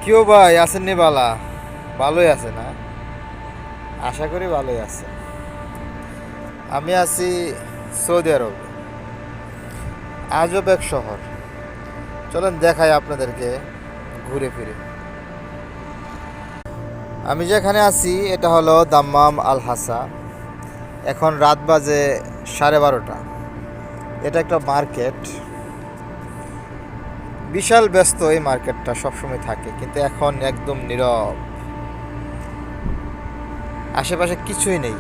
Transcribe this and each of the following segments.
কেউ ভাই আছেননি বালা? ভালোই আছে না? আশা করি ভালোই আছে। আমি আছি সৌদি আরবে, আজব এক শহর। চলেন দেখাই আপনাদেরকে ঘুরে ফিরে। আমি যেখানে আছি এটা হলো দাম্মাম আল হাসা। এখন রাত বাজে 12:30। এটা একটা মার্কেট, বিশাল ব্যস্ত এই মার্কেটটা সবসময় থাকে, কিন্তু এখন একদম নীরব। আশেপাশে কিছুই নেই।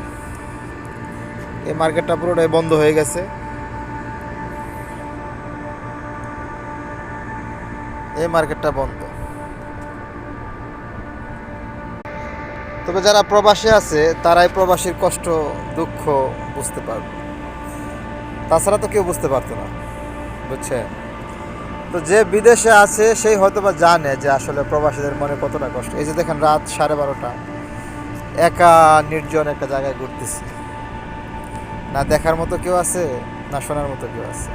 এই মার্কেটটা পুরোটাই বন্ধ হয়ে গেছে। এই মার্কেটটা বন্ধ। তবে যারা প্রবাসী আছে তারাই প্রবাসীর কষ্ট দুঃখ বুঝতে পারবে, তাছাড়া তো কেউ বুঝতে পারতো না, বুঝছে? তো যে বিদেশে আছে সেই হয়তো বা জানে যে আসলে প্রবাসীদের মনে কতটা কষ্ট। এই যে দেখেন রাত 12:30, একা নির্জন একটা জায়গায় ঘুরতেছি। না দেখার মতো কেউ আছে, না শোনার মতো কেউ আছে।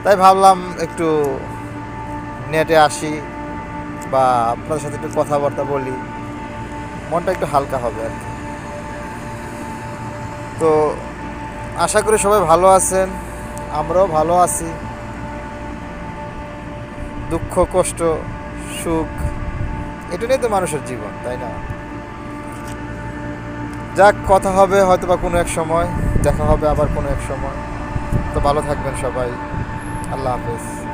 তাই ভাবলাম একটু নেটে আসি, বা আপনাদের সাথে একটু কথাবার্তা বলি, মনটা একটু হালকা হবে আর কি। তো আশা করি সবাই ভালো আছেন, আমরাও ভালো আছি। দুঃখ কষ্ট সুখ, এটা নিয়ে তো মানুষের জীবন, তাই না? যাক, কথা হবে হয়তো বা কোনো এক সময়, দেখা হবে আবার কোনো এক সময়। তো ভালো থাকবেন সবাই। আল্লাহ হাফেজ।